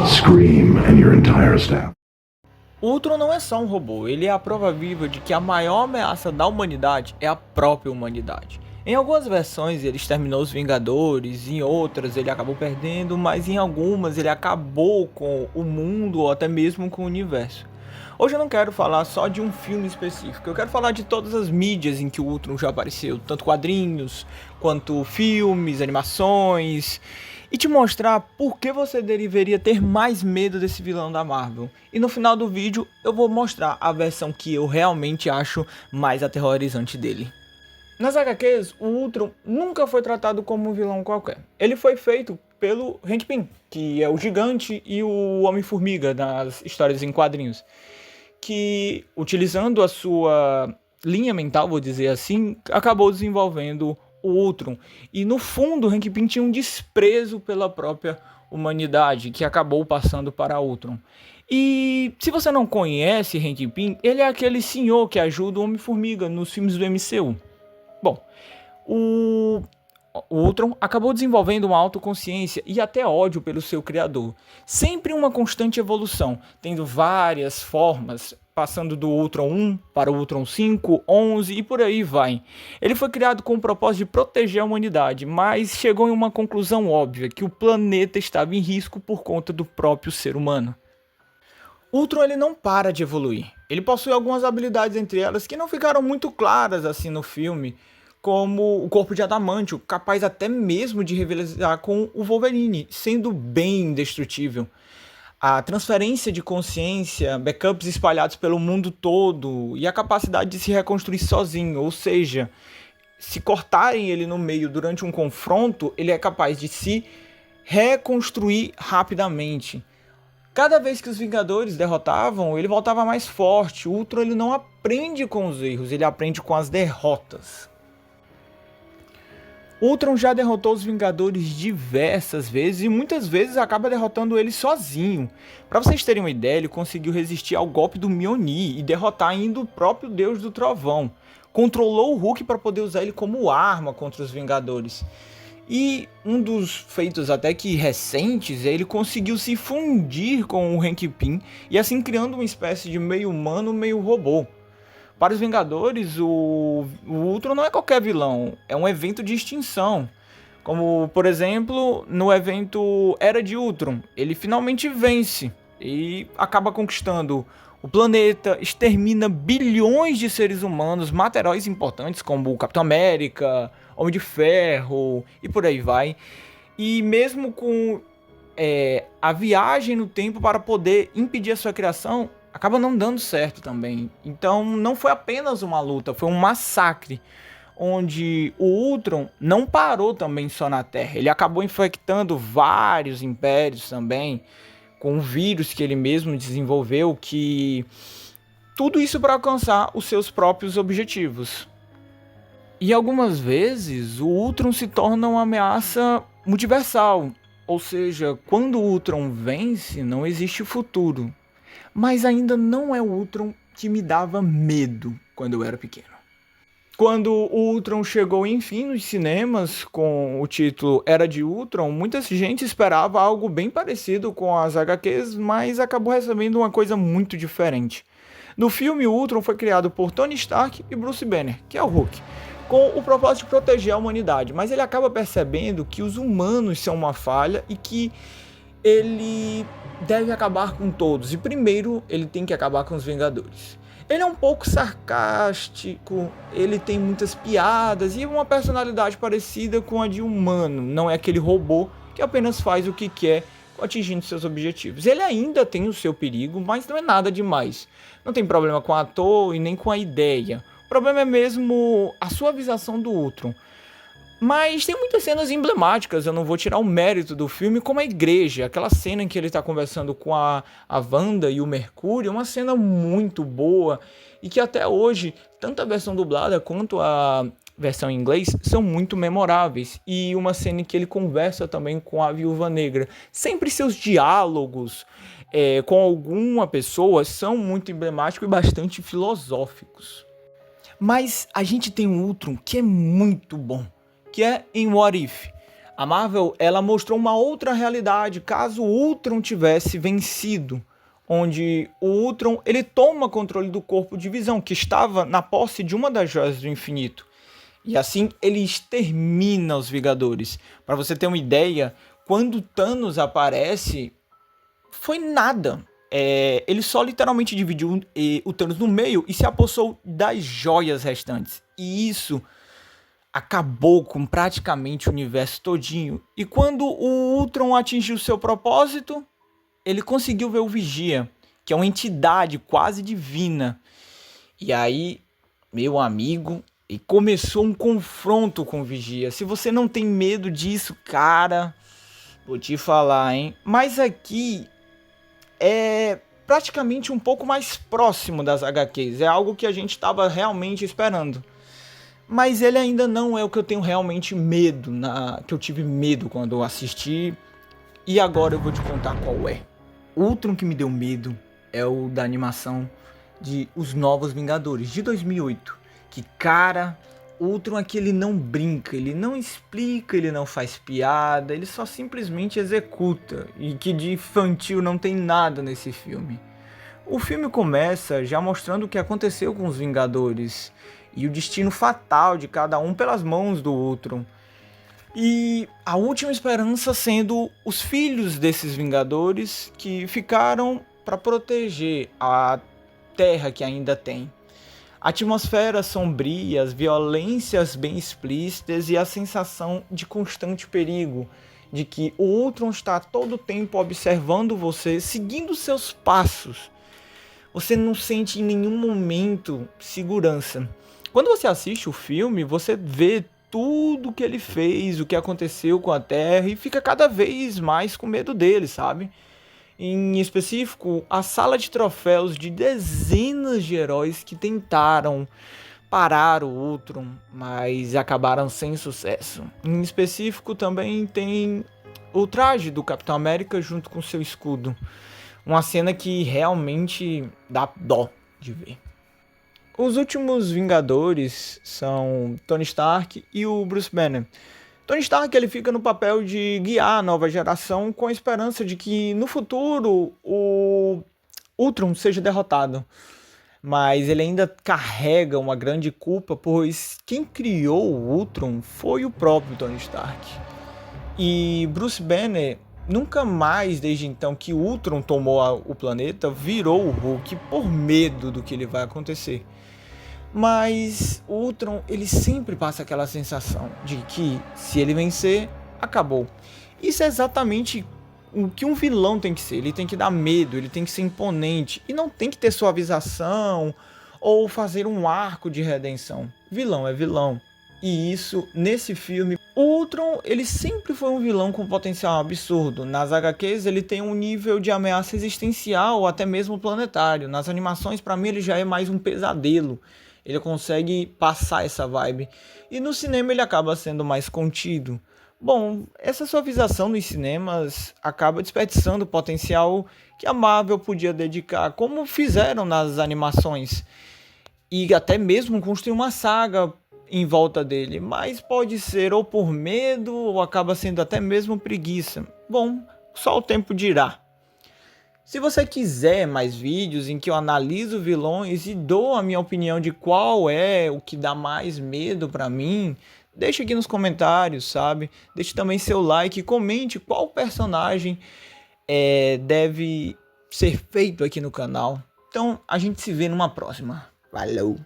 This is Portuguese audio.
Scream and your entire staff. Ultron não é só um robô, ele é a prova viva de que a maior ameaça da humanidade é a própria humanidade. Em algumas versões ele exterminou os Vingadores, em outras ele acabou perdendo, mas em algumas ele acabou com o mundo ou até mesmo com o universo. Hoje eu não quero falar só de um filme específico, eu quero falar de todas as mídias em que o Ultron já apareceu, tanto quadrinhos, quanto filmes, animações, e te mostrar por que você deveria ter mais medo desse vilão da Marvel. E no final do vídeo eu vou mostrar a versão que eu realmente acho mais aterrorizante dele. Nas HQs, o Ultron nunca foi tratado como um vilão qualquer. Ele foi feito pelo Hank Pym, que é o Gigante e o Homem-Formiga nas histórias em quadrinhos, que, utilizando a sua linha mental, vou dizer assim, acabou desenvolvendo o Ultron. E no fundo, o Hank Pym tinha um desprezo pela própria humanidade, que acabou passando para Ultron. E se você não conhece Hank Pym, ele é aquele senhor que ajuda o Homem-Formiga nos filmes do MCU. Bom, o Ultron acabou desenvolvendo uma autoconsciência e até ódio pelo seu criador. Sempre uma constante evolução, tendo várias formas, passando do Ultron 1 para o Ultron 5, 11 e por aí vai. Ele foi criado com o propósito de proteger a humanidade, mas chegou em uma conclusão óbvia, que o planeta estava em risco por conta do próprio ser humano. Ultron ele não para de evoluir. Ele possui algumas habilidades entre elas que não ficaram muito claras assim no filme, como o corpo de adamantio, capaz até mesmo de rivalizar com o Wolverine, sendo bem indestrutível. A transferência de consciência, backups espalhados pelo mundo todo e a capacidade de se reconstruir sozinho, ou seja, se cortarem ele no meio durante um confronto, ele é capaz de se reconstruir rapidamente. Cada vez que os Vingadores derrotavam, ele voltava mais forte. O Ultron ele não aprende com os erros, ele aprende com as derrotas. Ultron já derrotou os Vingadores diversas vezes e muitas vezes acaba derrotando eles sozinho. Para vocês terem uma ideia, ele conseguiu resistir ao golpe do Mjolnir e derrotar ainda o próprio Deus do Trovão. Controlou o Hulk para poder usar ele como arma contra os Vingadores. E um dos feitos até que recentes é ele conseguiu se fundir com o Hank Pym e assim criando uma espécie de meio humano, meio robô. Para os Vingadores, o Ultron não é qualquer vilão, é um evento de extinção. Como, por exemplo, no evento Era de Ultron, ele finalmente vence e acaba conquistando o planeta, extermina bilhões de seres humanos, mata heróis importantes como o Capitão América, Homem de Ferro e por aí vai. E mesmo com a viagem no tempo para poder impedir a sua criação, acaba não dando certo também. Então não foi apenas uma luta, foi um massacre, onde o Ultron não parou também só na Terra. Ele acabou infectando vários impérios também, com um vírus que ele mesmo desenvolveu, que tudo isso para alcançar os seus próprios objetivos. E algumas vezes o Ultron se torna uma ameaça multiversal, ou seja, quando o Ultron vence, não existe futuro. Mas ainda não é o Ultron que me dava medo quando eu era pequeno. Quando o Ultron chegou enfim nos cinemas com o título Era de Ultron, muita gente esperava algo bem parecido com as HQs, mas acabou recebendo uma coisa muito diferente. No filme, o Ultron foi criado por Tony Stark e Bruce Banner, que é o Hulk, com o propósito de proteger a humanidade, mas ele acaba percebendo que os humanos são uma falha e que ele deve acabar com todos, e primeiro ele tem que acabar com os Vingadores. Ele é um pouco sarcástico, ele tem muitas piadas e uma personalidade parecida com a de um humano, não é aquele robô que apenas faz o que quer atingindo seus objetivos. Ele ainda tem o seu perigo, mas não é nada demais. Não tem problema com o ator e nem com a ideia. O problema é mesmo a suavização do Ultron. Mas tem muitas cenas emblemáticas, eu não vou tirar o mérito do filme, como a igreja, aquela cena em que ele está conversando com a Wanda e o Mercúrio, uma cena muito boa e que até hoje, tanto a versão dublada quanto a versão em inglês são muito memoráveis. E uma cena em que ele conversa também com a Viúva Negra. Sempre seus diálogos com alguma pessoa são muito emblemáticos e bastante filosóficos. Mas a gente tem um Ultron que é muito bom, que é em What If. A Marvel, ela mostrou uma outra realidade caso o Ultron tivesse vencido, onde o Ultron, ele toma controle do corpo de Visão, que estava na posse de uma das joias do infinito. E assim ele extermina os Vingadores. Para você ter uma ideia, quando Thanos aparece, foi nada. Ele só literalmente dividiu o Thanos no meio e se apossou das joias restantes. E isso acabou com praticamente o universo todinho. E quando o Ultron atingiu seu propósito, ele conseguiu ver o Vigia, que é uma entidade quase divina. E aí, meu amigo, e começou um confronto com o Vigia. Se você não tem medo disso, cara, vou te falar, hein? Mas aqui é praticamente um pouco mais próximo das HQs. É algo que a gente estava realmente esperando. Mas ele ainda não é o que eu tenho realmente medo, que eu tive medo quando eu assisti. E agora eu vou te contar qual é. O Ultron que me deu medo é o da animação de Os Novos Vingadores, de 2008. Que, cara, o Ultron aqui ele não brinca, ele não explica, ele não faz piada, ele só simplesmente executa. E que de infantil não tem nada nesse filme. O filme começa já mostrando o que aconteceu com os Vingadores e o destino fatal de cada um pelas mãos do Ultron. E a última esperança sendo os filhos desses Vingadores que ficaram para proteger a Terra que ainda tem. Atmosferas sombrias, violências bem explícitas e a sensação de constante perigo, de que o Ultron está todo o tempo observando você, seguindo seus passos. Você não sente em nenhum momento segurança. Quando você assiste o filme, você vê tudo que ele fez, o que aconteceu com a Terra e fica cada vez mais com medo dele, sabe? Em específico, a sala de troféus de dezenas de heróis que tentaram parar o Ultron, mas acabaram sem sucesso. Em específico, também tem o traje do Capitão América junto com seu escudo. Uma cena que realmente dá dó de ver. Os últimos Vingadores são Tony Stark e o Bruce Banner. Tony Stark ele fica no papel de guiar a nova geração com a esperança de que no futuro o Ultron seja derrotado. Mas ele ainda carrega uma grande culpa, pois quem criou o Ultron foi o próprio Tony Stark. E Bruce Banner nunca mais, desde então que o Ultron tomou o planeta, virou o Hulk por medo do que ele vai acontecer. Mas o Ultron, ele sempre passa aquela sensação de que se ele vencer, acabou. Isso é exatamente o que um vilão tem que ser. Ele tem que dar medo, ele tem que ser imponente. E não tem que ter suavização ou fazer um arco de redenção. Vilão é vilão. E isso, nesse filme, o Ultron, ele sempre foi um vilão com potencial absurdo. Nas HQs, ele tem um nível de ameaça existencial ou até mesmo planetário. Nas animações, pra mim, ele já é mais um pesadelo. Ele consegue passar essa vibe. E no cinema ele acaba sendo mais contido. Bom, essa suavização nos cinemas acaba desperdiçando o potencial que a Marvel podia dedicar, como fizeram nas animações. E até mesmo construir uma saga em volta dele. Mas pode ser ou por medo ou acaba sendo até mesmo preguiça. Bom, só o tempo dirá. Se você quiser mais vídeos em que eu analiso vilões e dou a minha opinião de qual é o que dá mais medo pra mim, deixa aqui nos comentários, sabe? Deixe também seu like e comente qual personagem deve ser feito aqui no canal. Então a gente se vê numa próxima. Valeu!